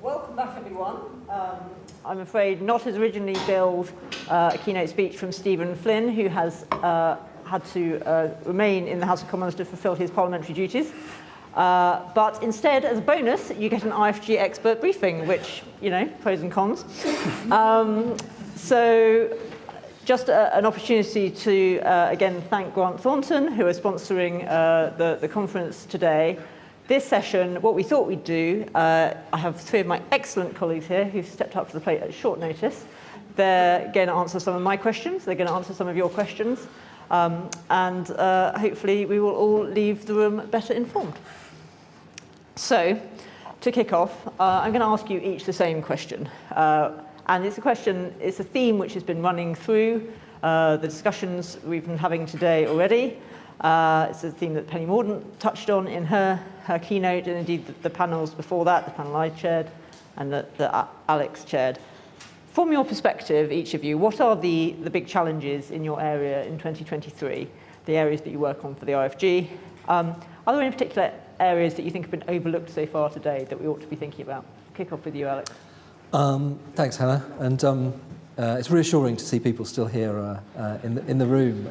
Welcome back, everyone. I'm afraid not as originally billed a keynote speech from Stephen Flynn, who has had to remain in the House of Commons to fulfil his parliamentary duties. But instead, as a bonus, you get an IfG expert briefing, which, you know, pros and cons. So just an opportunity to, again, thank Grant Thornton, who is sponsoring the conference today. This session, what we thought we'd do, I have three of my excellent colleagues here who've stepped up to the plate at short notice. They're going to answer some of my questions. They're going to answer some of your questions. And hopefully we will all leave the room better informed. So, to kick off, I'm going to ask you each the same question. And it's a theme which has been running through the discussions we've been having today already. It's a theme that Penny Mordaunt touched on in her keynote, and indeed the panels before that, the panel I chaired and that Alex chaired. From your perspective, each of you, what are the big challenges in your area in 2023, the areas that you work on for the IfG? Are there any particular areas that you think have been overlooked so far today that we ought to be thinking about? Kick off with you, Alex. Thanks, Hannah. And it's reassuring to see people still here in the room.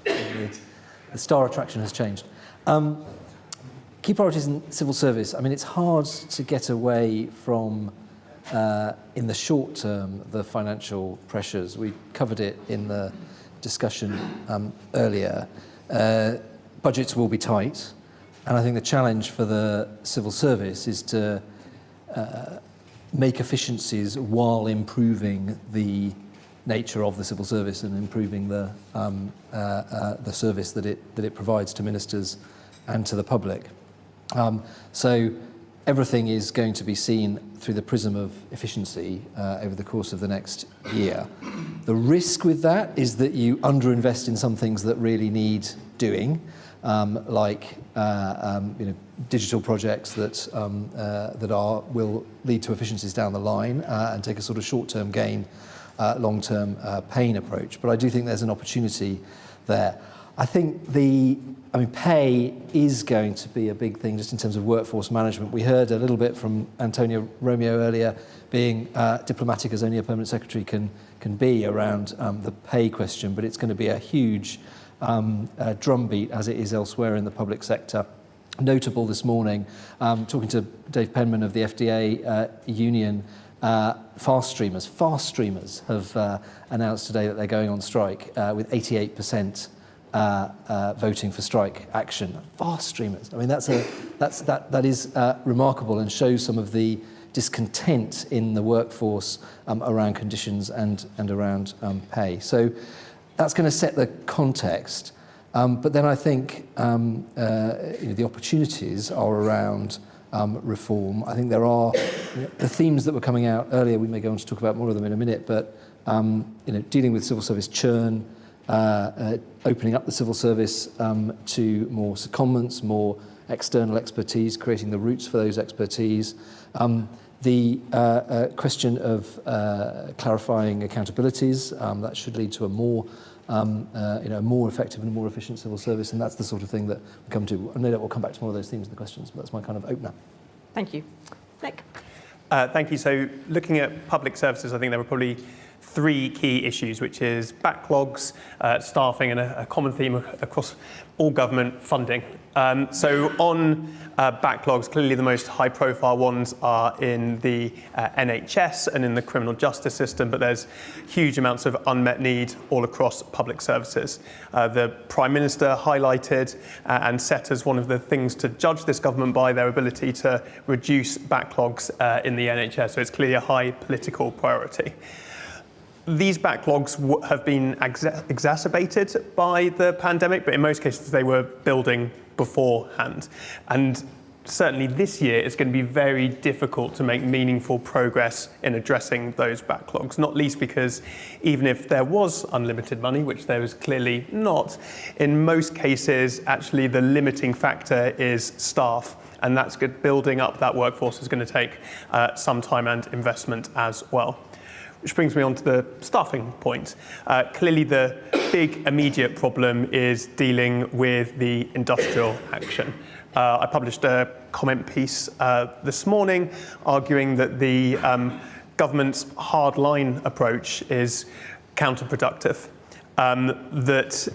The star attraction has changed. Key priorities in civil service. I mean, it's hard to get away from, in the short term, the financial pressures. We covered it in the discussion earlier. Budgets will be tight. And I think the challenge for the civil service is to make efficiencies while improving the nature of the civil service and improving the service that it provides to ministers and to the public. So everything is going to be seen through the prism of efficiency over the course of the next year. The risk with that is that you underinvest in some things that really need doing, like digital projects that will lead to efficiencies down the line and take a sort of short-term gain, long-term pain approach. But I do think there's an opportunity there. I think pay is going to be a big thing just in terms of workforce management. We heard a little bit from Antonio Romeo earlier, being diplomatic as only a permanent secretary can be around the pay question, but it's going to be a huge drumbeat as it is elsewhere in the public sector. Notable this morning, talking to Dave Penman of the FDA union, fast streamers have announced today that they're going on strike with 88% voting for strike action. Fast streamers. I mean, that is remarkable and shows some of the discontent in the workforce around conditions and around pay. So that's going to set the context. But then I think the opportunities are around reform. I think there are the themes that were coming out earlier. We may go on to talk about more of them in a minute. But dealing with civil service churn, opening up the civil service to more secondments, more external expertise, creating the routes for those expertise. The question of clarifying accountabilities, that should lead to a more effective and more efficient civil service, and that's the sort of thing that we come to. I know that we'll come back to more of those themes in the questions, but that's my kind of opener. Thank you. Nick? Thank you. So looking at public services, I think there were probably three key issues, which is backlogs, staffing, and a common theme across all government funding. So on backlogs, clearly the most high-profile ones are in the NHS and in the criminal justice system, but there's huge amounts of unmet need all across public services. The Prime Minister highlighted and set as one of the things to judge this government by their ability to reduce backlogs in the NHS, so it's clearly a high political priority. These backlogs have been exacerbated by the pandemic, but in most cases they were building beforehand. And certainly this year it's going to be very difficult to make meaningful progress in addressing those backlogs, not least because even if there was unlimited money, which there is clearly not, in most cases actually the limiting factor is staff. And that's good. Building up that workforce is going to take some time and investment as well. Which brings me on to the staffing point. Clearly the big immediate problem is dealing with the industrial action. I published a comment piece this morning arguing that the government's hardline approach is counterproductive, that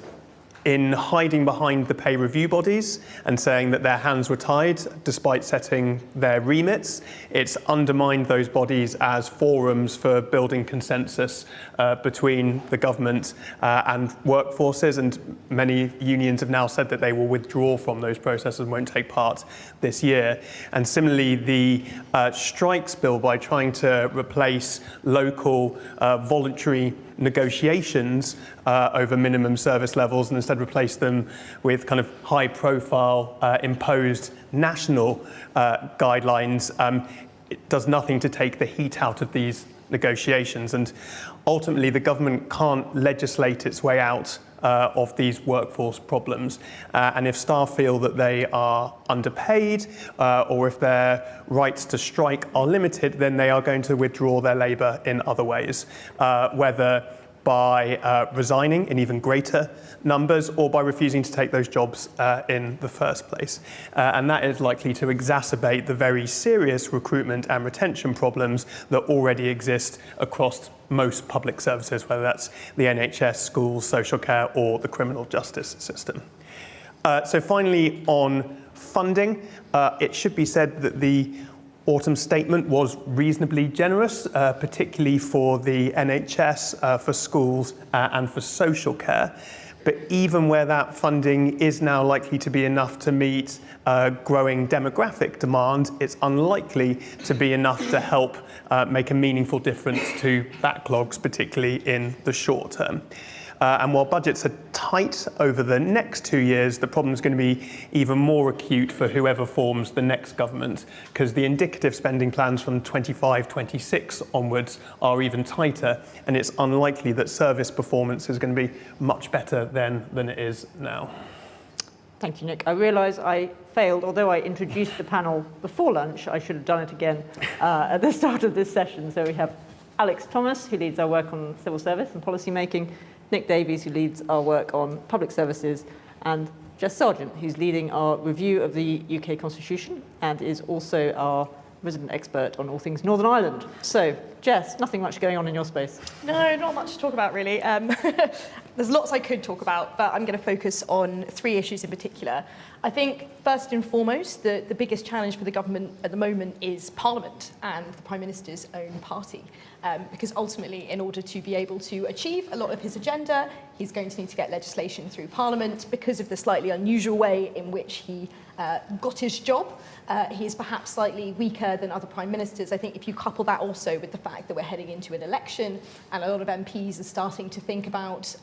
in hiding behind the pay review bodies and saying that their hands were tied despite setting their remits, it's undermined those bodies as forums for building consensus between the government and workforces, and many unions have now said that they will withdraw from those processes and won't take part this year. And similarly, the strikes bill, by trying to replace local voluntary negotiations over minimum service levels and instead replace them with kind of high-profile imposed national guidelines, it does nothing to take the heat out of these negotiations. And ultimately, the government can't legislate its way out of these workforce problems. And if staff feel that they are underpaid or if their rights to strike are limited, then they are going to withdraw their labour in other ways, whether by resigning in even greater numbers or by refusing to take those jobs in the first place. And that is likely to exacerbate the very serious recruitment and retention problems that already exist across most public services, whether that's the NHS, schools, social care, or the criminal justice system. So finally, on funding, it should be said that the autumn statement was reasonably generous, particularly for the NHS, for schools, and for social care. But even where that funding is now likely to be enough to meet growing demographic demand, it's unlikely to be enough to help make a meaningful difference to backlogs, particularly in the short term. And while budgets are tight over the next 2 years, the problem is going to be even more acute for whoever forms the next government, because the indicative spending plans from 25-26 onwards are even tighter, and it's unlikely that service performance is going to be much better then than it is now. Thank you, Nick. I realise I failed, although I introduced the panel before lunch, I should have done it again at the start of this session. So we have Alex Thomas, who leads our work on civil service and policy making, Nick Davies, who leads our work on public services, and Jess Sargeant, who's leading our review of the UK Constitution and is also our resident expert on all things Northern Ireland. So, Jess, nothing much going on in your space. No, not much to talk about, really. There's lots I could talk about, but I'm going to focus on 3 issues in particular. I think, first and foremost, the biggest challenge for the government at the moment is Parliament and the Prime Minister's own party. Because ultimately, in order to be able to achieve a lot of his agenda, he's going to need to get legislation through Parliament. Because of the slightly unusual way in which he got his job, he is perhaps slightly weaker than other Prime Ministers. I think if you couple that also with the fact that we're heading into an election and a lot of MPs are starting to think about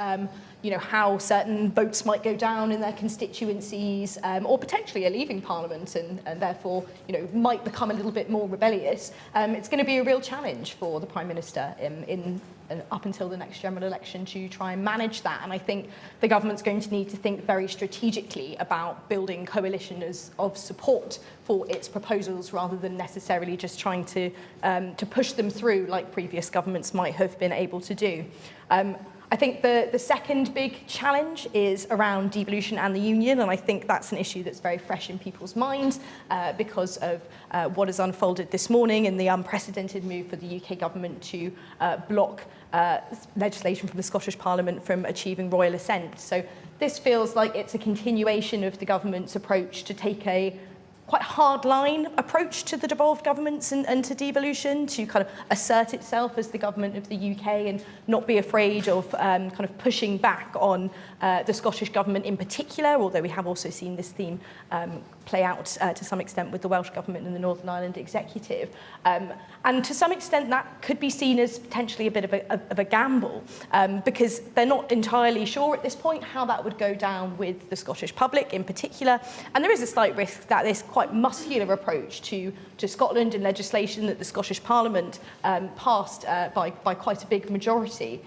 how certain votes might go down in their constituencies or potentially are leaving Parliament and therefore might become a little bit more rebellious, it's going to be a real challenge for the Prime Minister in up until the next general election to try and manage that. And I think the government's going to need to think very strategically about building coalitions of support for its proposals rather than necessarily just trying to push them through like previous governments might have been able to do. I think the second big challenge is around devolution and the union, and I think that's an issue that's very fresh in people's minds because of what has unfolded this morning and the unprecedented move for the UK government to block legislation from the Scottish Parliament from achieving royal assent. So this feels like it's a continuation of the government's approach to take a quite hard-line approach to the devolved governments and to devolution, to kind of assert itself as the government of the UK and not be afraid of kind of pushing back on the Scottish government in particular, although we have also seen this theme play out to some extent with the Welsh government and the Northern Ireland executive. And to some extent that could be seen as potentially a bit of a gamble because they're not entirely sure at this point how that would go down with the Scottish public in particular. And there is a slight risk that this quite muscular approach to Scotland and legislation that the Scottish Parliament passed by quite a big majority,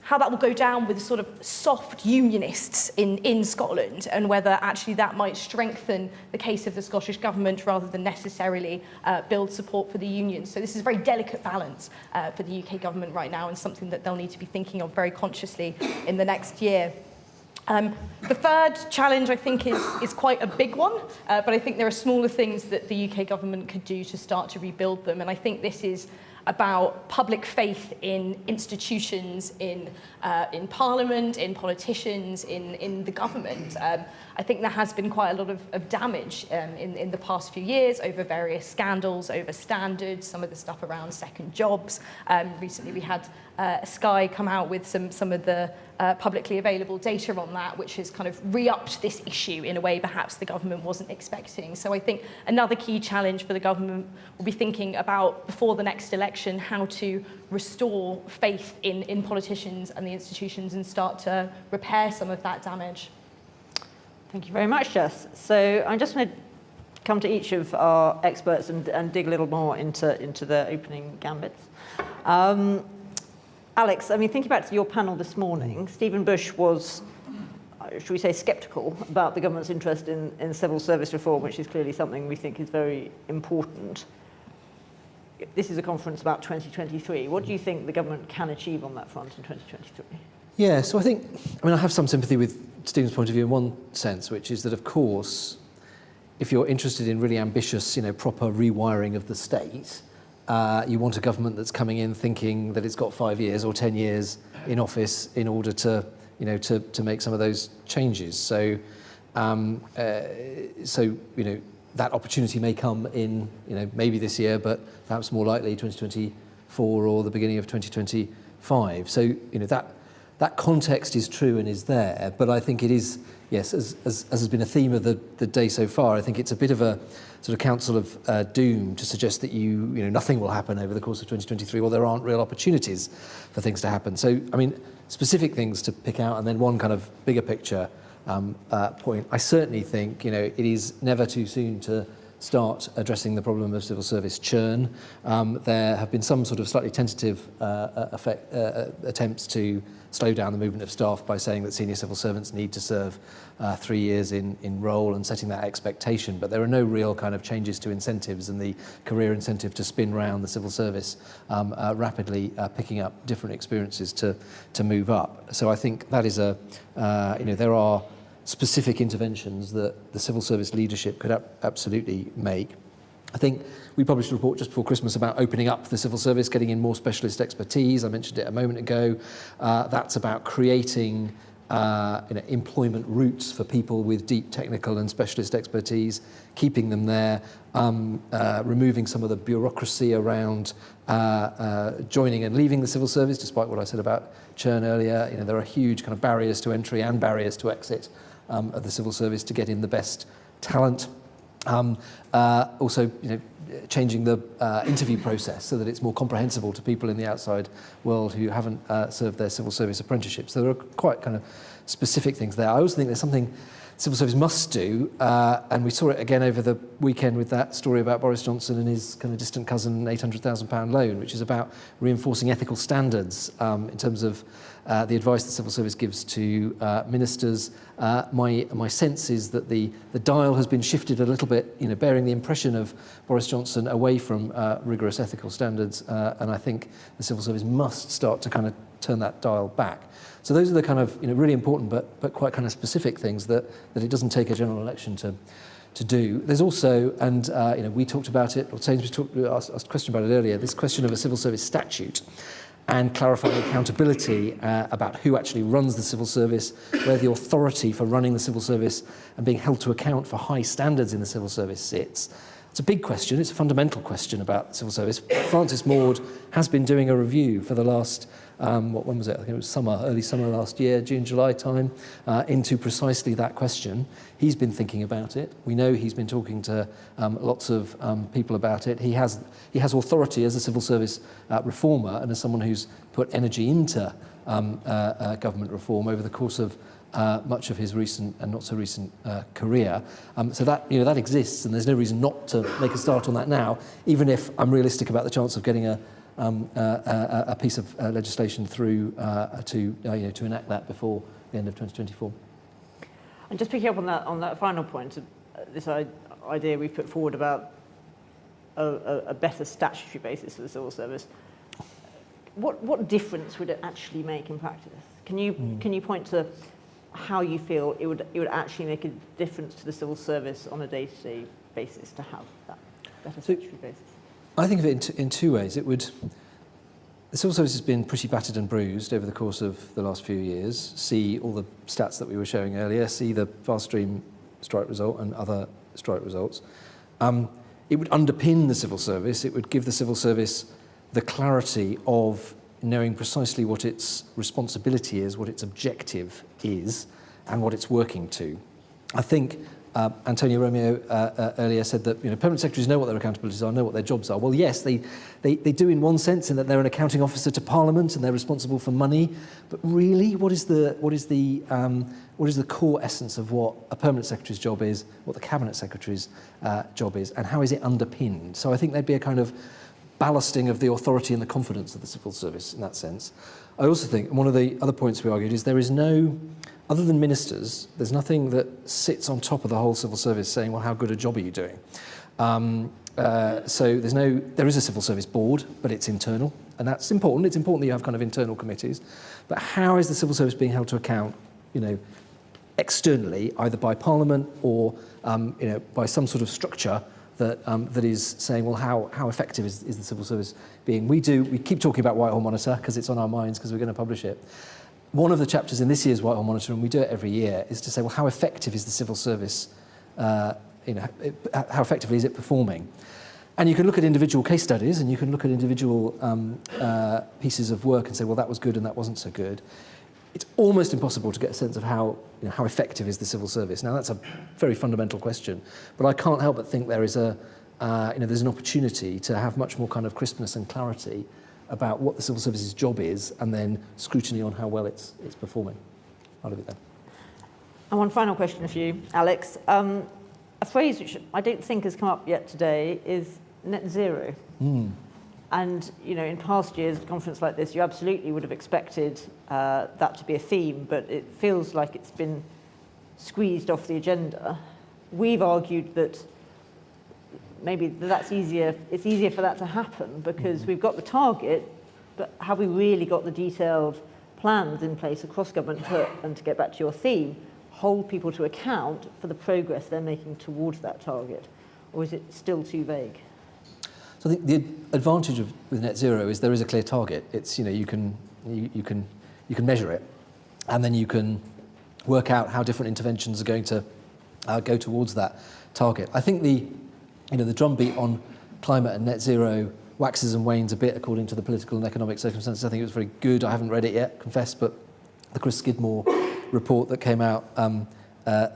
how that will go down with sort of soft unionists in Scotland, and whether actually that might strengthen the case of the Scottish government rather than necessarily build support for the unions. So this is a very delicate balance for the UK government right now, and something that they'll need to be thinking of very consciously in the next year. The third challenge, I think, is quite a big one, but I think there are smaller things that the UK government could do to start to rebuild them, and I think this is about public faith in institutions, in Parliament, in politicians, in the government. I think there has been quite a lot of damage in the past few years over various scandals, over standards, some of the stuff around second jobs. Recently we had Sky come out with some of the publicly available data on that, which has kind of re-upped this issue in a way perhaps the government wasn't expecting. So I think another key challenge for the government will be thinking about, before the next election, how to restore faith in politicians and the institutions and start to repair some of that damage. Thank you very much, Jess. So I'm just going to come to each of our experts and dig a little more into the opening gambits. Alex, I mean, thinking back to your panel this morning, Stephen Bush was, should we say, sceptical about the government's interest in civil service reform, which is clearly something we think is very important. This is a conference about 2023. What do you think the government can achieve on that front in 2023? Yeah, so I have some sympathy with Stephen's point of view in one sense, which is that, of course, if you're interested in really ambitious, proper rewiring of the state, you want a government that's coming in thinking that it's got 5 years or 10 years in office in order to make some of those changes. So, that opportunity may come in, maybe this year, but perhaps more likely 2024 or the beginning of 2025. So, that context is true and is there, but I think it is, yes, as has been a theme of the day so far, I think it's a bit of a sort of counsel of doom to suggest that nothing will happen over the course of 2023, or there aren't real opportunities for things to happen. So, I mean, specific things to pick out, and then one kind of bigger picture point. I certainly think, it is never too soon to start addressing the problem of civil service churn. There have been some sort of slightly tentative attempts to slow down the movement of staff by saying that senior civil servants need to serve 3 years in role and setting that expectation, but there are no real kind of changes to incentives, and the career incentive to spin round the civil service rapidly picking up different experiences to move up. So I think that is there are specific interventions that the civil service leadership could absolutely make. I think we published a report just before Christmas about opening up the civil service, getting in more specialist expertise. I mentioned it a moment ago. That's about creating employment routes for people with deep technical and specialist expertise, keeping them there, removing some of the bureaucracy around joining and leaving the civil service, despite what I said about churn earlier. There are huge kind of barriers to entry and barriers to exit of the civil service to get in the best talent. Also, changing the interview process so that it's more comprehensible to people in the outside world who haven't served their civil service apprenticeships. So there are quite kind of specific things there. I also think there's something civil service must do, and we saw it again over the weekend with that story about Boris Johnson and his kind of distant cousin £800,000 loan, which is about reinforcing ethical standards in terms of the advice the civil service gives to ministers. My sense is that the dial has been shifted a little bit, bearing the impression of Boris Johnson away from rigorous ethical standards, and I think the civil service must start to kind of turn that dial back. So those are the kind of really important but quite kind of specific things that it doesn't take a general election to do. There's also, and we talked about it, or Sainsbury's asked a question about it earlier, this question of a civil service statute and clarifying accountability about who actually runs the civil service, where the authority for running the civil service and being held to account for high standards in the civil service sits. It's a big question. It's a fundamental question about civil service. Francis Maud has been doing a review for the last, when was it? I think it was early summer last year, June, July time, into precisely that question. He's been thinking about it. We know he's been talking to lots of people about it. He has authority as a civil service reformer and as someone who's put energy into government reform over the course of much of his recent and not so recent career. So that that exists, and there's no reason not to make a start on that now, even if I'm realistic about the chance of getting a piece of legislation through to enact that before the end of 2024. And just picking up on that final point, this idea we've put forward about a better statutory basis for the civil service, what difference would it actually make in practice? Can you point to how you feel it would actually make a difference to the civil service on a day-to-day basis to have that better statutory basis. I think of it in two ways. The civil service has been pretty battered and bruised over the course of the last few years. See all the stats that we were showing earlier, see the Faststream strike result and other strike results. It would underpin the civil service. It would give the civil service the clarity of knowing precisely what its responsibility is, what its objective is, and what it's working to. I think Antonio Romeo earlier said that permanent secretaries know what their accountabilities are, know what their jobs are. Well, yes, they do in one sense, in that they're an accounting officer to Parliament and they're responsible for money. But really, what is the core essence of what a permanent secretary's job is, what the cabinet secretary's job is, and how is it underpinned? So I think there'd be a kind of ballasting of the authority and the confidence of the civil service in that sense. I also think, and one of the other points we argued, is there is no, other than ministers, there's nothing that sits on top of the whole civil service saying, well, how good a job are you doing? So there is a civil service board, but it's internal, and that's important. It's important that you have kind of internal committees. But how is the civil service being held to account, externally, either by Parliament or, by some sort of structure that is saying, well, how effective is the civil service being? We keep talking about Whitehall Monitor because it's on our minds because we're going to publish it. One of the chapters in this year's Whitehall Monitor, and we do it every year, is to say, well, how effective is the civil service, how effectively is it performing? And you can look at individual case studies and you can look at individual pieces of work and say, well, that was good and that wasn't so good. It's almost impossible to get a sense of how effective is the civil service. Now, that's a very fundamental question, but I can't help but think there is there's an opportunity to have much more kind of crispness and clarity about what the civil service's job is, and then scrutiny on how well it's performing. I'll leave it there. And one final question for you, Alex. A phrase which I don't think has come up yet today is net zero. And in past years, at a conference like this, you absolutely would have expected that to be a theme, but it feels like it's been squeezed off the agenda. We've argued that maybe that's easier. It's easier for that to happen because we've got the target, but have we really got the detailed plans in place across government and to get back to your theme, hold people to account for the progress they're making towards that target, or is it still too vague? So I think the advantage with net zero is there is a clear target. It's you can measure it, and then you can work out how different interventions are going to go towards that target. I think the drumbeat on climate and net zero waxes and wanes a bit according to the political and economic circumstances. I think it was very good. I haven't read it yet, confess, but the Chris Skidmore report that came out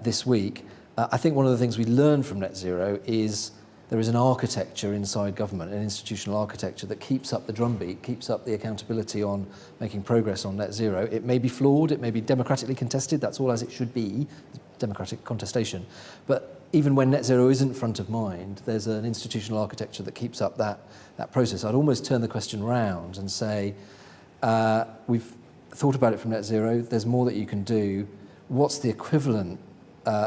this week. I think one of the things we learned from net zero is there is an architecture inside government, an institutional architecture that keeps up the drumbeat, keeps up the accountability on making progress on net zero. It may be flawed, it may be democratically contested, that's all as it should be, democratic contestation. But even when net zero isn't front of mind, there's an institutional architecture that keeps up that process. I'd almost turn the question round and say, we've thought about it from net zero, there's more that you can do. What's the equivalent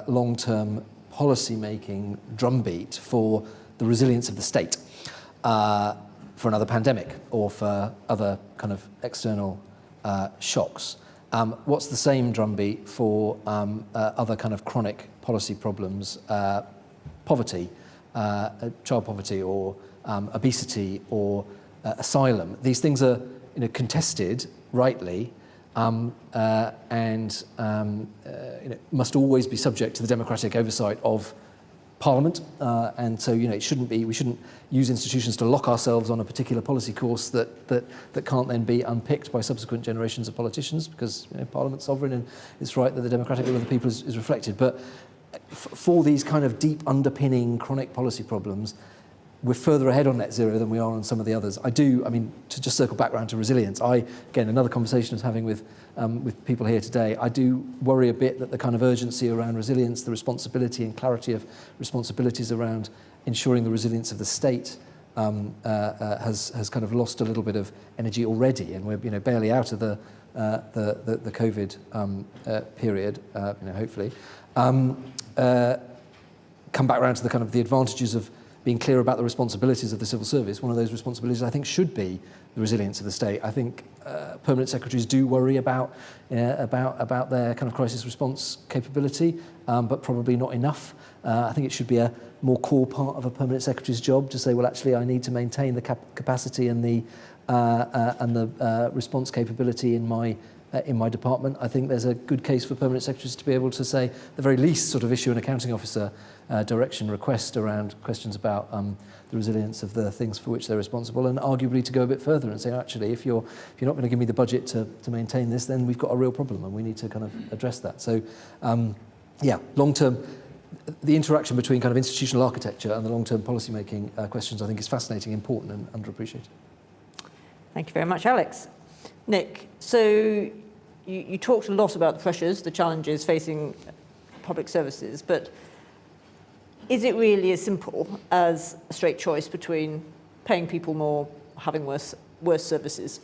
long-term policy-making drumbeat for the resilience of the state for another pandemic or for other kind of external shocks? What's the same drumbeat for other kind of chronic policy problems, poverty, child poverty or obesity or asylum? These things are contested rightly, and must always be subject to the democratic oversight of Parliament, and so we shouldn't use institutions to lock ourselves on a particular policy course that can't then be unpicked by subsequent generations of politicians, because Parliament's sovereign and it's right that the democratic will of the people is reflected. But for these kind of deep underpinning chronic policy problems, we're further ahead on net zero than we are on some of the others. To just circle back around to resilience, again, another conversation I was having with people here today, I do worry a bit that the kind of urgency around resilience, the responsibility and clarity of responsibilities around ensuring the resilience of the state has kind of lost a little bit of energy already, and we're barely out of the COVID period, hopefully. Come back around to the kind of the advantages of being clear about the responsibilities of the civil service, one of those responsibilities I think should be the resilience of the state. I think permanent secretaries do worry about their kind of crisis response capability, but probably not enough. I think it should be a more core part of a permanent secretary's job to say, well, actually, I need to maintain the capacity and the response capability in my department. I think there's a good case for permanent secretaries to be able to say, at the very least, sort of issue an accounting officer direction request around questions about the resilience of the things for which they're responsible, and arguably to go a bit further and say, actually, if you're not going to give me the budget to maintain this, then we've got a real problem and we need to kind of address that. So, long term, the interaction between kind of institutional architecture and the long-term policy-making questions, I think, is fascinating, important, and underappreciated. Thank you very much, Alex. Nick, so you talked a lot about the pressures, the challenges facing public services, but is it really as simple as a straight choice between paying people more, having worse services?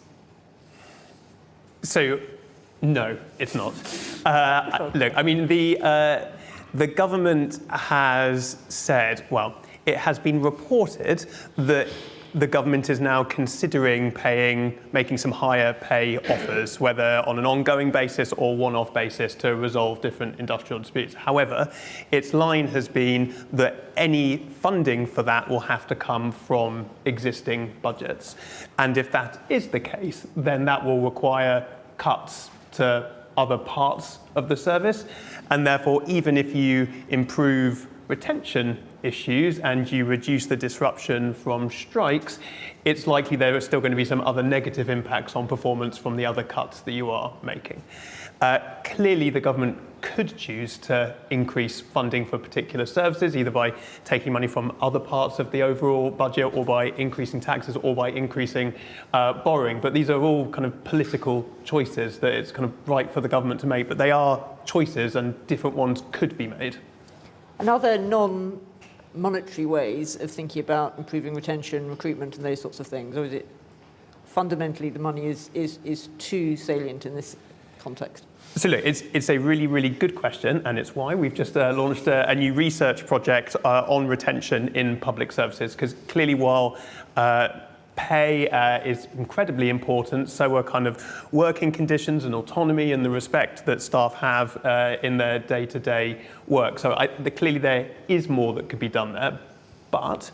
So, no, it's not. Look, I mean, the government has said, well, it has been reported that the government is now considering making some higher pay offers, whether on an ongoing basis or one-off basis, to resolve different industrial disputes. However, its line has been that any funding for that will have to come from existing budgets. And if that is the case, then that will require cuts to other parts of the service. And therefore, even if you improve retention issues and you reduce the disruption from strikes, it's likely there are still going to be some other negative impacts on performance from the other cuts that you are making. Clearly, the government could choose to increase funding for particular services, either by taking money from other parts of the overall budget, or by increasing taxes, or by increasing borrowing. But these are all kind of political choices that it's kind of right for the government to make. But they are choices, and different ones could be made. And are there non-monetary ways of thinking about improving retention, recruitment, and those sorts of things? Or is it fundamentally the money is too salient in this context? So look, it's a really, really good question, and it's why we've just launched a new research project on retention in public services, because clearly while pay is incredibly important, so are kind of working conditions and autonomy and the respect that staff have in their day-to-day work. So clearly there is more that could be done there. But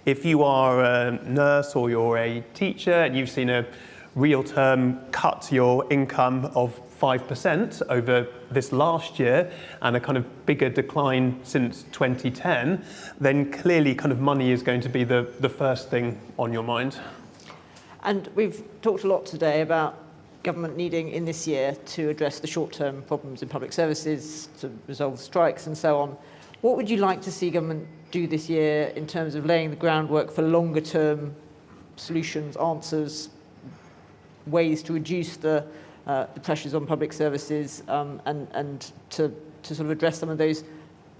if you are a nurse or you're a teacher and you've seen a real term cut your income of 5% over this last year and a kind of bigger decline since 2010, then clearly kind of money is going to be the first thing on your mind. And we've talked a lot today about government needing in this year to address the short-term problems in public services, to resolve strikes and so on. What would you like to see government do this year in terms of laying the groundwork for longer-term solutions, answers, ways to reduce the pressures on public services and to sort of address some of those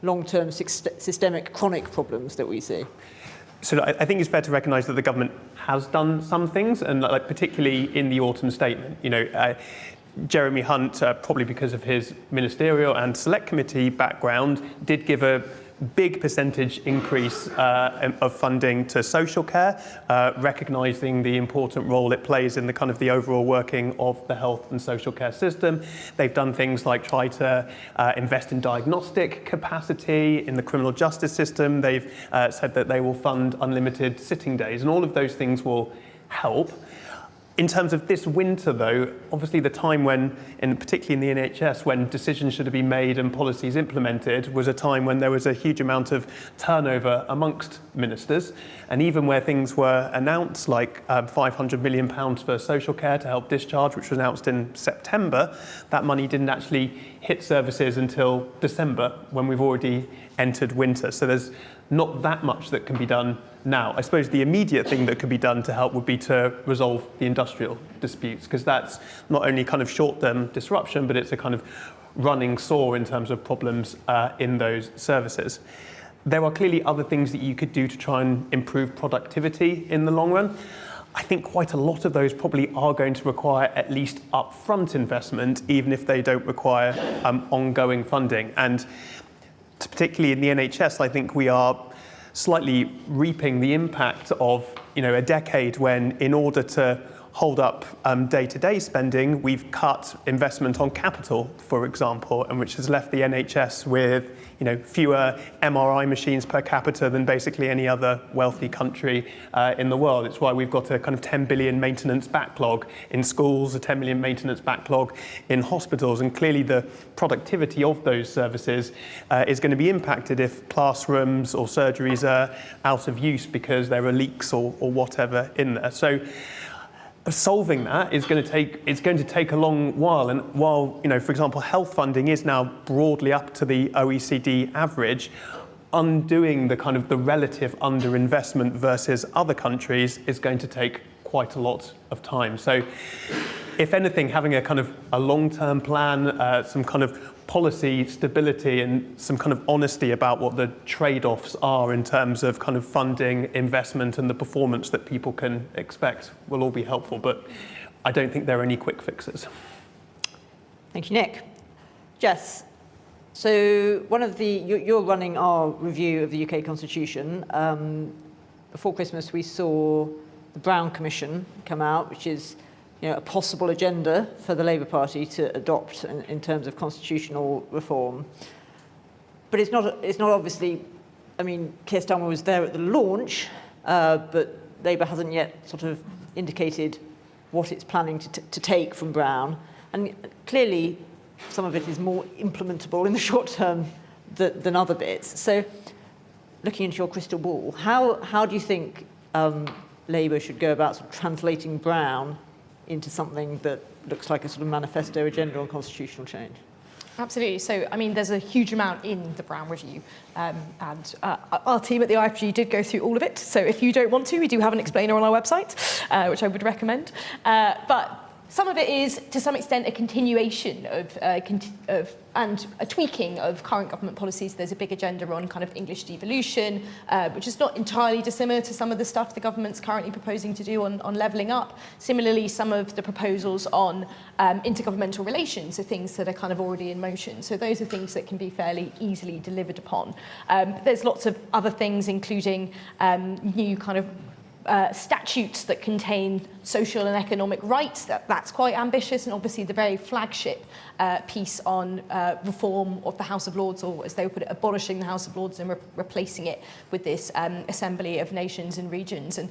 long-term systemic chronic problems that we see? So I think it's fair to recognise that the government has done some things, and particularly in the autumn statement. Jeremy Hunt, probably because of his ministerial and select committee background, did give a big percentage increase of funding to social care, recognising the important role it plays in the kind of the overall working of the health and social care system. They've done things like try to invest in diagnostic capacity in the criminal justice system. They've said that they will fund unlimited sitting days, and all of those things will help. In terms of this winter, though, obviously the time when, and particularly in the NHS, when decisions should have been made and policies implemented, was a time when there was a huge amount of turnover amongst ministers. And even where things were announced, like £500 million for social care to help discharge, which was announced in September, that money didn't actually hit services until December, when we've already entered winter. So there's not that much that can be done now. I suppose the immediate thing that could be done to help would be to resolve the industrial disputes, because that's not only kind of short-term disruption, but it's a kind of running sore in terms of problems in those services. There are clearly other things that you could do to try and improve productivity in the long run. I think quite a lot of those probably are going to require at least upfront investment, even if they don't require ongoing funding. And particularly in the NHS, I think we are slightly reaping the impact of a decade when, in order to hold up day-to-day spending, we've cut investment on capital, for example, and which has left the NHS with fewer MRI machines per capita than basically any other wealthy country in the world. It's why we've got a kind of 10 billion maintenance backlog in schools, a 10 million maintenance backlog in hospitals, and clearly the productivity of those services is going to be impacted if classrooms or surgeries are out of use because there are leaks or whatever in there. So solving that is going to take a long while, and while for example health funding is now broadly up to the OECD average, undoing the relative underinvestment versus other countries is going to take quite a lot of time. So if anything, having a long-term plan, some kind of policy stability and some kind of honesty about what the trade-offs are in terms of funding, investment and the performance that people can expect will all be helpful, but I don't think there are any quick fixes. Thank you, Nick. Jess, so you're running our review of the UK Constitution. Before Christmas we saw the Brown Commission come out, which is a possible agenda for the Labour Party to adopt in terms of constitutional reform. But it's not obviously, Keir Starmer was there at the launch, but Labour hasn't yet indicated what it's planning to take from Brown. And clearly, some of it is more implementable in the short term than other bits. So, looking into your crystal ball, how do you think Labour should go about translating Brown into something that looks like a manifesto agenda on constitutional change? Absolutely. So, there's a huge amount in the Brown Review, and our team at the IfG did go through all of it. So if you don't want to, we do have an explainer on our website, which I would recommend. But some of it is, to some extent, a continuation of and a tweaking of current government policies. There's a big agenda on English devolution, which is not entirely dissimilar to some of the stuff the government's currently proposing to do on levelling up. Similarly, some of the proposals on intergovernmental relations are things that are already in motion. So those are things that can be fairly easily delivered upon. There's lots of other things, including new statutes that contain social and economic rights. That's quite ambitious, and obviously the very flagship piece on reform of the House of Lords, or as they would put it, abolishing the House of Lords and replacing it with this Assembly of Nations and Regions. And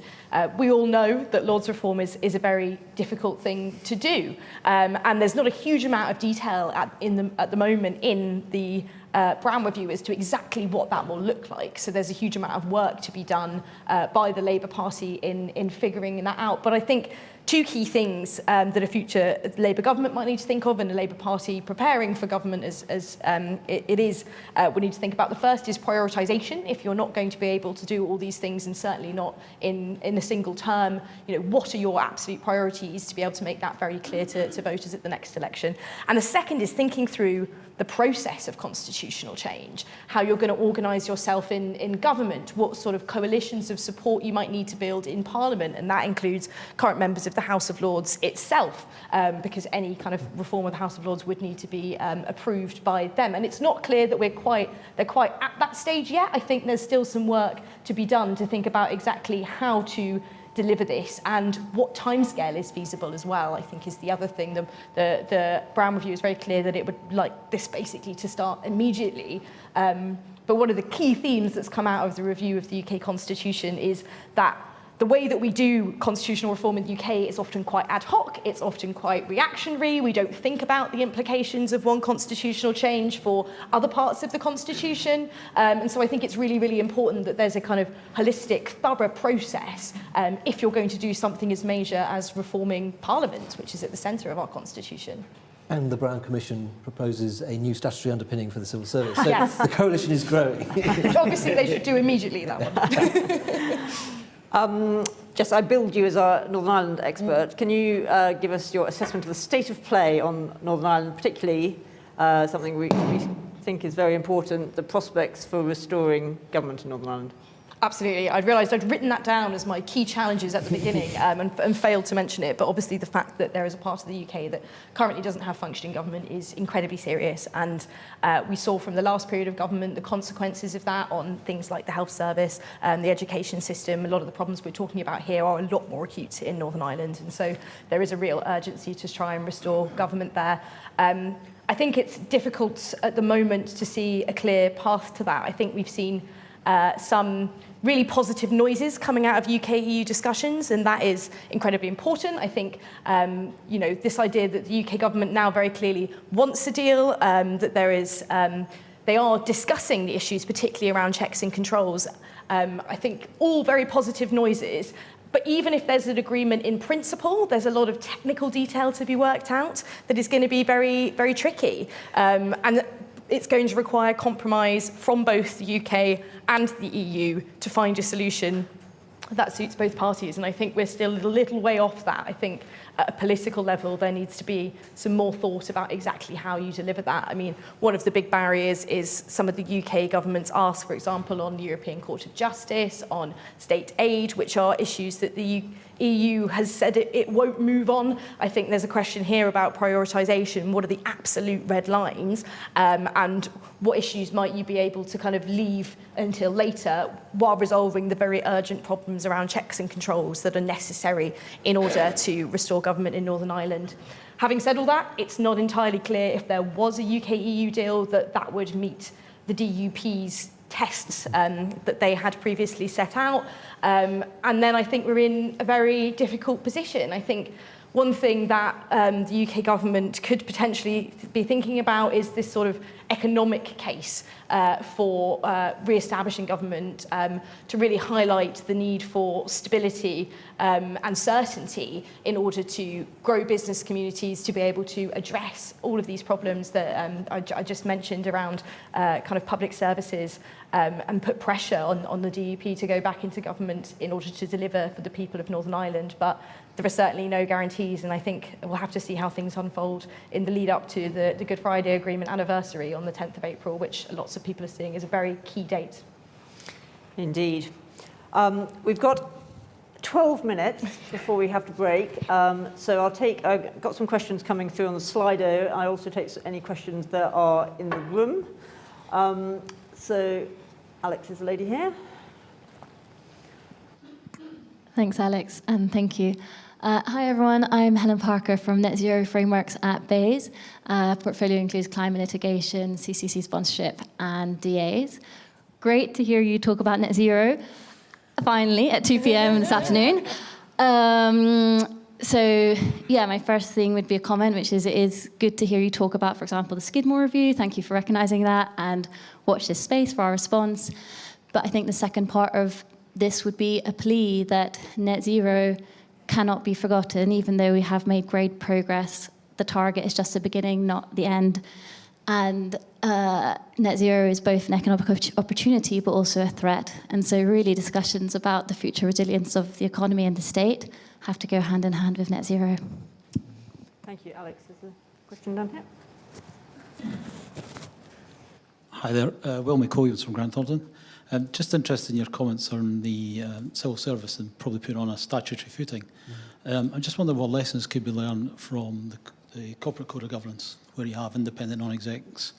we all know that Lords reform is a very difficult thing to do, and there's not a huge amount of detail at the moment in the Brown Review as to exactly what that will look like. So there's a huge amount of work to be done by the Labour Party in figuring that out. But I think two key things that a future Labour government might need to think of, and the Labour Party preparing for government as it is, we need to think about. The first is prioritisation. If you're not going to be able to do all these things, and certainly not in a single term, what are your absolute priorities, to be able to make that very clear to voters at the next election. And the second is thinking through the process of constitutional change, how you're going to organise yourself in government, what sort of coalitions of support you might need to build in Parliament, and that includes current members of the House of Lords itself, because any reform of the House of Lords would need to be approved by them. And it's not clear that they're quite at that stage yet. I think there's still some work to be done to think about exactly how to deliver this and what timescale is feasible as well, I think, is the other thing. The Brown Review is very clear that it would like this basically to start immediately. But one of the key themes that's come out of the review of the UK Constitution is that the way that we do constitutional reform in the UK is often quite ad hoc, it's often quite reactionary. We don't think about the implications of one constitutional change for other parts of the Constitution. And so I think it's really, really important that there's a holistic, thorough process if you're going to do something as major as reforming Parliament, which is at the centre of our Constitution. And the Brown Commission proposes a new statutory underpinning for the civil service. So Yes. The coalition is growing. Which obviously they should do immediately, that one. Jess, I billed you as our Northern Ireland expert. Can you give us your assessment of the state of play on Northern Ireland, particularly something we think is very important, the prospects for restoring government in Northern Ireland? Absolutely. I'd realised I'd written that down as my key challenges at the beginning and failed to mention it. But obviously the fact that there is a part of the UK that currently doesn't have functioning government is incredibly serious. And we saw from the last period of government the consequences of that on things like the health service, the education system. A lot of the problems we're talking about here are a lot more acute in Northern Ireland. And so there is a real urgency to try and restore government there. I think it's difficult at the moment to see a clear path to that. I think we've seen some really positive noises coming out of UK-EU discussions, and that is incredibly important. I think, this idea that the UK government now very clearly wants a deal, that there is, they are discussing the issues, particularly around checks and controls. I think all very positive noises. But even if there's an agreement in principle, there's a lot of technical detail to be worked out that is going to be very, very tricky. And it's going to require compromise from both the UK and the EU to find a solution that suits both parties. And I think we're still a little way off that. I think at a political level, there needs to be some more thought about exactly how you deliver that. I mean, one of the big barriers is some of the UK government's ask, for example, on the European Court of Justice, on state aid, which are issues that the EU has said it won't move on. I think there's a question here about prioritisation. What are the absolute red lines? And what issues might you be able to kind of leave until later while resolving the very urgent problems around checks and controls that are necessary in order to restore government in Northern Ireland? Having said all that, it's not entirely clear if there was a UK-EU deal that would meet the DUP's tests that they had previously set out. And then I think we're in a very difficult position. I think one thing that the UK government could potentially be thinking about is this sort of economic case for re-establishing government to really highlight the need for stability and certainty in order to grow business communities to be able to address all of these problems that I just mentioned around kind of public services and put pressure on the DUP to go back into government in order to deliver for the people of Northern Ireland. But there are certainly no guarantees, and I think we'll have to see how things unfold in the lead up to the Good Friday Agreement anniversary on the 10th of April, which lots of people are seeing as a very key date. Indeed. We've got 12 minutes before we have to break, so I've got some questions coming through on the Slido. I also take any questions that are in the room. So Alex is the lady here. Thanks, Alex, and thank you. Hi, everyone. I'm Helen Parker from Net Zero Frameworks at Davies. Portfolio includes climate litigation, CCC sponsorship, and DAs. Great to hear you talk about net zero, finally, at 2 p.m. this afternoon. So, my first thing would be a comment, which is it is good to hear you talk about, for example, the Skidmore review. Thank you for recognising that, and watch this space for our response. But I think the second part of this would be a plea that net zero cannot be forgotten, even though we have made great progress. The target is just the beginning, not the end. And net zero is both an economic opportunity, but also a threat. And so really discussions about the future resilience of the economy and the state have to go hand in hand with net zero. Thank you, Alex. Is the question down here? Hi there, Will McCoy from Grant Thornton. Just interested in your comments on the civil service and probably putting on a statutory footing. I just wonder what lessons could be learned from the corporate code of governance, where you have independent non-execs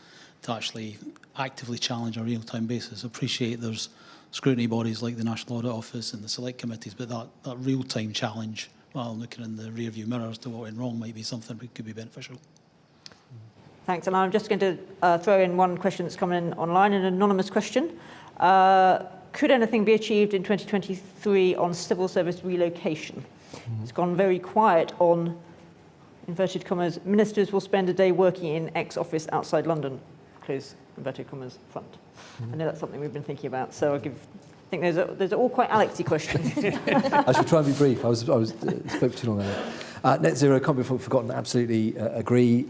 to actually actively challenge on a real-time basis. I appreciate there's scrutiny bodies like the National Audit Office and the select committees, but that real-time challenge, while looking in the rear-view mirror as to what went wrong, might be something that could be beneficial. Thanks, and I'm just going to throw in one question that's come in online, an anonymous question. Could anything be achieved in 2023 on civil service relocation? It's gone very quiet on, inverted commas, ministers will spend a day working in X office outside London, close inverted commas, front. I know that's something we've been thinking about, so I think those are all quite Alexy questions. I should try and be brief. I spoke too long there. Net zero can't be forgotten. Absolutely agree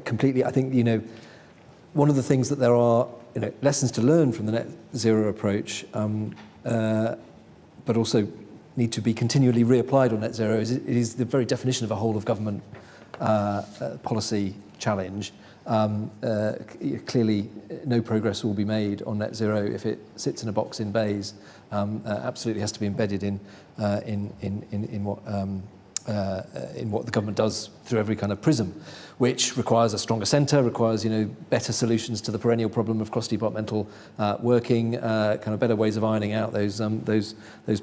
completely. I think one of the things that there are lessons to learn from the net zero approach, but also need to be continually reapplied on net zero. It is the very definition of a whole of government policy challenge. Clearly, no progress will be made on net zero if it sits in a box in bays. Absolutely has to be embedded in what the government does through every kind of prism, which requires a stronger centre, requires better solutions to the perennial problem of cross-departmental working, kind of better ways of ironing out those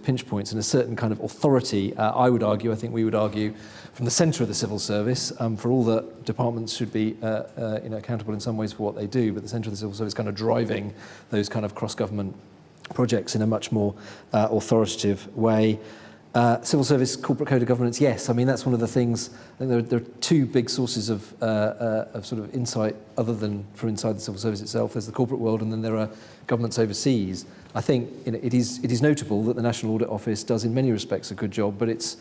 pinch points, and a certain kind of authority. I think we would argue, from the centre of the civil service, for all the departments should be accountable in some ways for what they do, but the centre of the civil service kind of driving those kind of cross-government projects in a much more authoritative way. Civil service corporate code of governance, yes. I mean, that's one of the things. I think there are two big sources of sort of insight other than from inside the civil service itself. There's the corporate world, and then there are governments overseas. I think it is notable that the National Audit Office does in many respects a good job, but it's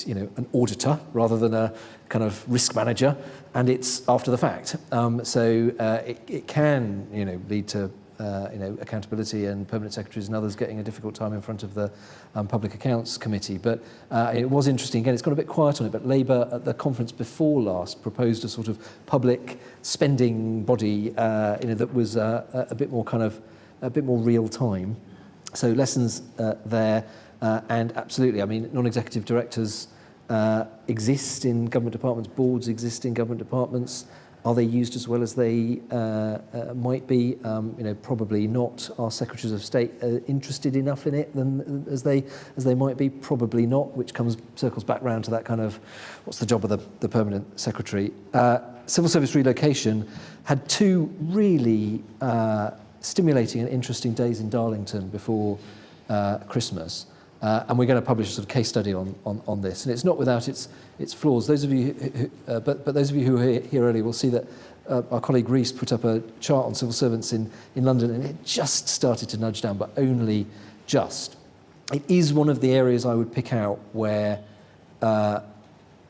an auditor rather than a kind of risk manager, and it's after the fact. So it can lead to accountability and permanent secretaries and others getting a difficult time in front of the Public Accounts Committee. But it was interesting. Again, it's got a bit quiet on it, but Labour at the conference before last proposed a sort of public spending body that was a bit more real time. So lessons there, and absolutely, I mean, non-executive directors exist in government departments, boards exist in government departments. Are they used as well as they might be? Probably not. Are secretaries of state interested enough in it as they might be? Probably not, which circles back round to that kind of, what's the job of the permanent secretary? Civil service relocation had two really stimulating and interesting days in Darlington before Christmas. And we're going to publish a sort of case study on this, and it's not without its flaws. Those of you, but those of you who were here earlier will see that our colleague Rees put up a chart on civil servants in London, and it just started to nudge down, but only just. It is one of the areas I would pick out where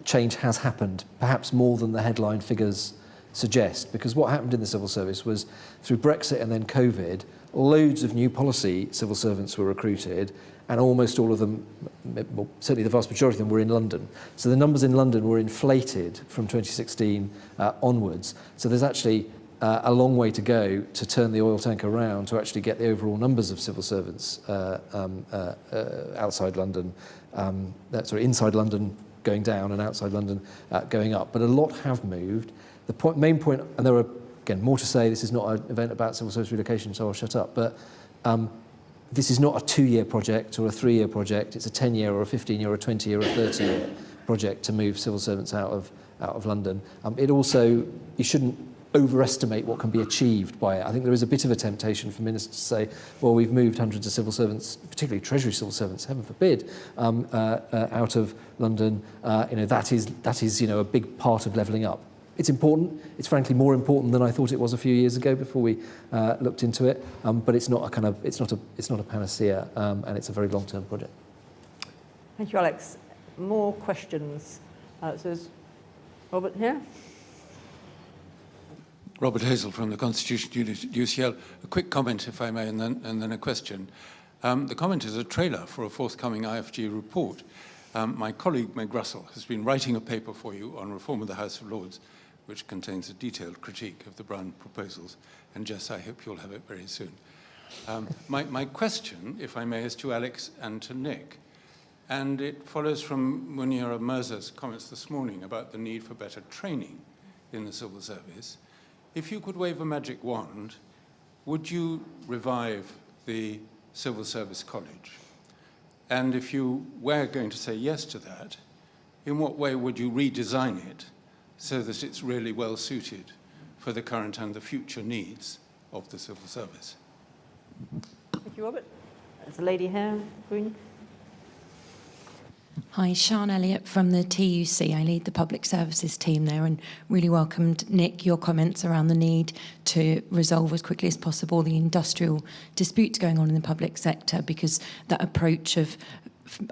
change has happened, perhaps more than the headline figures suggest, because what happened in the civil service was through Brexit and then COVID, loads of new policy civil servants were recruited, and almost all of them, well, certainly the vast majority of them, were in London. So the numbers in London were inflated from 2016 onwards. So there's actually a long way to go to turn the oil tank around to actually get the overall numbers of civil servants outside London, inside London going down and outside London going up. But a lot have moved. The main point, and there are, again, more to say, this is not an event about civil service relocation, so I'll shut up, but this is not a 2-year project or a 3-year project. It's a 10-year or a 15-year or a 20-year or a 30-year project to move civil servants out of London. It also, you shouldn't overestimate what can be achieved by it. I think there is a bit of a temptation for ministers to say, well, we've moved hundreds of civil servants, particularly Treasury civil servants, heaven forbid, out of London. That is a big part of levelling up. It's important. It's frankly more important than I thought it was a few years ago before we looked into it. But it's not a panacea, and it's a very long-term project. Thank you, Alex. More questions. So there's Robert here. Robert Hazel from the Constitution Unit at UCL. A quick comment, if I may, and then a question. The comment is a trailer for a forthcoming IfG report. My colleague, Meg Russell, has been writing a paper for you on reform of the House of Lords, which contains a detailed critique of the Brown proposals. And Jess, I hope you'll have it very soon. My question, if I may, is to Alex and to Nick. And it follows from Munira Mirza's comments this morning about the need for better training in the civil service. If you could wave a magic wand, would you revive the Civil Service College? And if you were going to say yes to that, in what way would you redesign it so that it's really well suited for the current and the future needs of the civil service? Thank you, Robert. There's a lady here, green. Hi, Sian Elliott from the TUC. I lead the public services team there, and really welcomed, Nick, your comments around the need to resolve as quickly as possible the industrial disputes going on in the public sector, because that approach of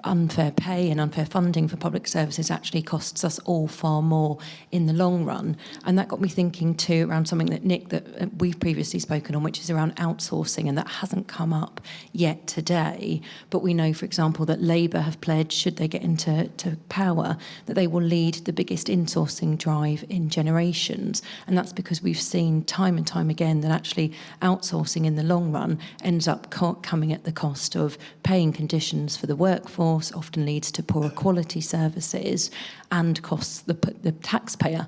unfair pay and unfair funding for public services actually costs us all far more in the long run. And that got me thinking too around something that Nick, that we've previously spoken on, which is around outsourcing, and that hasn't come up yet today. But we know, for example, that Labour have pledged, should they get into power, that they will lead the biggest insourcing drive in generations. And that's because we've seen time and time again that actually outsourcing in the long run ends up coming at the cost of paying conditions for the workforce, often leads to poorer quality services, and costs the taxpayer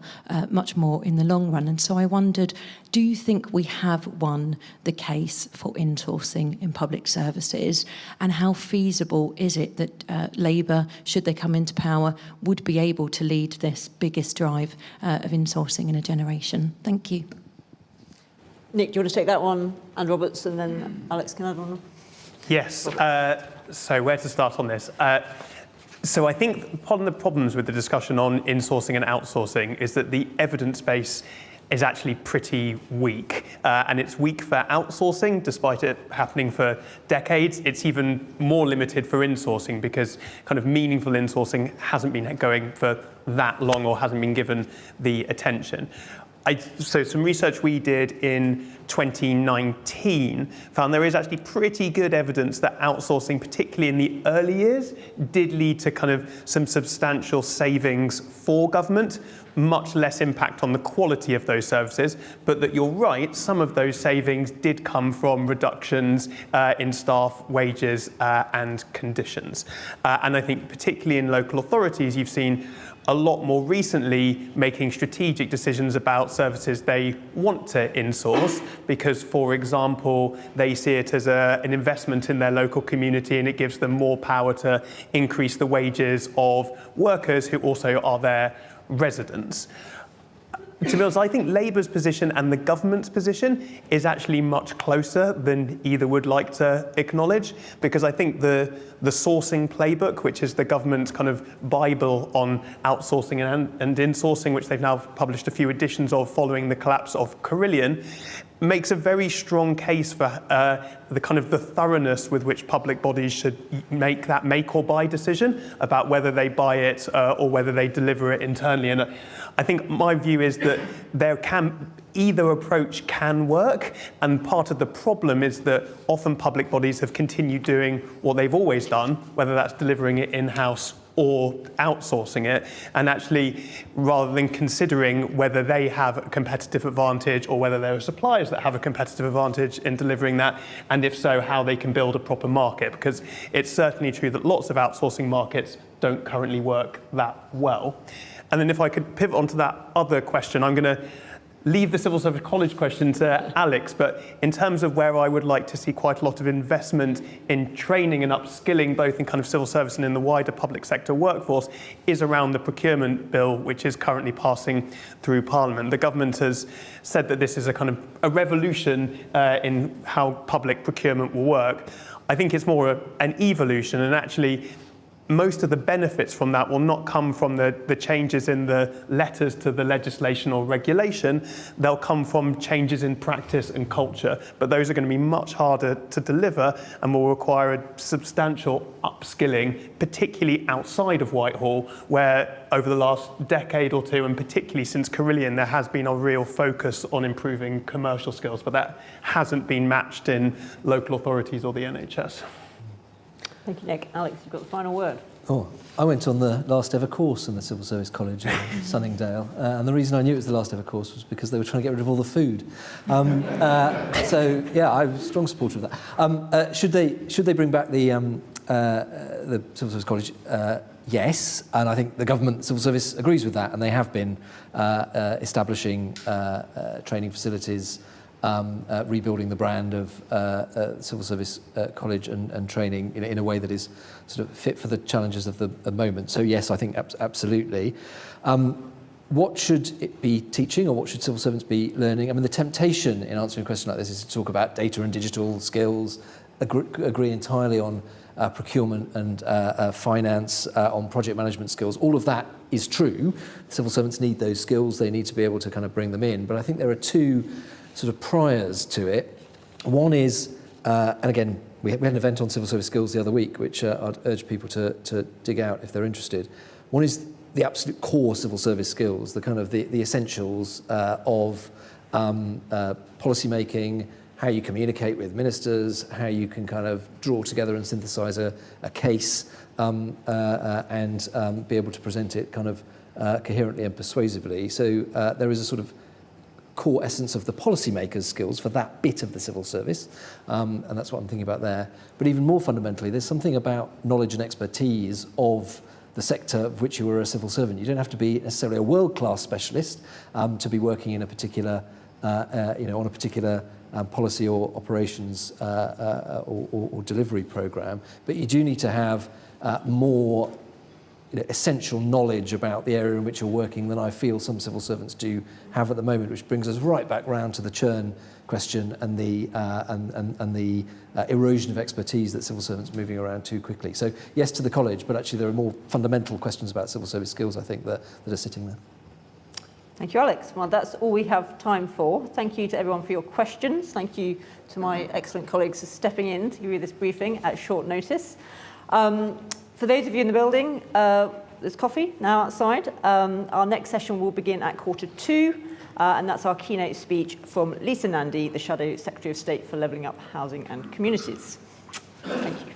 much more in the long run. And so I wondered, do you think we have won the case for insourcing in public services? And how feasible is it that Labour, should they come into power, would be able to lead this biggest drive of insourcing in a generation? Thank you. Nick, do you want to take that one, and Roberts, and then Alex can add one? Yes. So where to start on this? So I think one of the problems with the discussion on insourcing and outsourcing is that the evidence base is actually pretty weak. And it's weak for outsourcing, despite it happening for decades. It's even more limited for insourcing, because kind of meaningful insourcing hasn't been going for that long or hasn't been given the attention. So some research we did in 2019 found there is actually pretty good evidence that outsourcing, particularly in the early years, did lead to kind of some substantial savings for government, much less impact on the quality of those services, but that you're right, some of those savings did come from reductions in staff wages and conditions. And I think particularly in local authorities, you've seen a lot more recently making strategic decisions about services they want to insource because, for example, they see it as an investment in their local community, and it gives them more power to increase the wages of workers who also are their residents. To be honest, I think Labour's position and the government's position is actually much closer than either would like to acknowledge, because I think the sourcing playbook, which is the government's kind of Bible on outsourcing and insourcing, which they've now published a few editions of following the collapse of Carillion, makes a very strong case for the kind of the thoroughness with which public bodies should make that make or buy decision about whether they buy it or whether they deliver it internally. And I think my view is that either approach can work, and part of the problem is that often public bodies have continued doing what they've always done, whether that's delivering it in-house or outsourcing it, and actually, rather than considering whether they have a competitive advantage or whether there are suppliers that have a competitive advantage in delivering that, and if so, how they can build a proper market, because it's certainly true that lots of outsourcing markets don't currently work that well. And then if I could pivot onto that other question, I'm going to leave the Civil Service College question to Alex, but in terms of where I would like to see quite a lot of investment in training and upskilling, both in kind of civil service and in the wider public sector workforce, is around the procurement bill, which is currently passing through Parliament. The government has said that this is a kind of a revolution in how public procurement will work. I think it's more an evolution, and actually most of the benefits from that will not come from the changes in the letters to the legislation or regulation. They'll come from changes in practice and culture, but those are going to be much harder to deliver and will require a substantial upskilling, particularly outside of Whitehall, where over the last decade or two, and particularly since Carillion, there has been a real focus on improving commercial skills, but that hasn't been matched in local authorities or the NHS. Thank you, Nick. Alex, you've got the final word. Oh, I went on the last ever course in the Civil Service College in Sunningdale, and the reason I knew it was the last ever course was because they were trying to get rid of all the food. So yeah, I'm a strong supporter of that. Should they bring back the Civil Service College? Yes, and I think the government civil service agrees with that, and they have been establishing training facilities, rebuilding the brand of civil service college and training in a way that is sort of fit for the challenges of the moment. So yes, I think absolutely. What should it be teaching, or what should civil servants be learning? I mean, the temptation in answering a question like this is to talk about data and digital skills, agree entirely on procurement and finance, on project management skills. All of that is true. Civil servants need those skills. They need to be able to kind of bring them in. But I think there are two sort of priors to it. One is, and again, we had an event on civil service skills the other week, which I'd urge people to dig out if they're interested. One is the absolute core civil service skills, the kind of the essentials of policy making, how you communicate with ministers, how you can kind of draw together and synthesize a case and be able to present it kind of coherently and persuasively. So there is a sort of core essence of the policymaker's skills for that bit of the civil service, and that's what I'm thinking about there. But even more fundamentally, there's something about knowledge and expertise of the sector of which you are a civil servant. You don't have to be necessarily a world-class specialist to be working in a particular, on a particular policy or operations or delivery program, but you do need to have more essential knowledge about the area in which you're working than I feel some civil servants do have at the moment, which brings us right back round to the churn question and the erosion of expertise that civil servants are moving around too quickly. So yes to the college, but actually there are more fundamental questions about civil service skills, I think, that are sitting there. Thank you, Alex. Well, that's all we have time for. Thank you to everyone for your questions. Thank you to my excellent colleagues for stepping in to give you this briefing at short notice. For those of you in the building, there's coffee now outside. Our next session will begin at 2:45, and that's our keynote speech from Lisa Nandy, the Shadow Secretary of State for Levelling Up Housing and Communities. Thank you.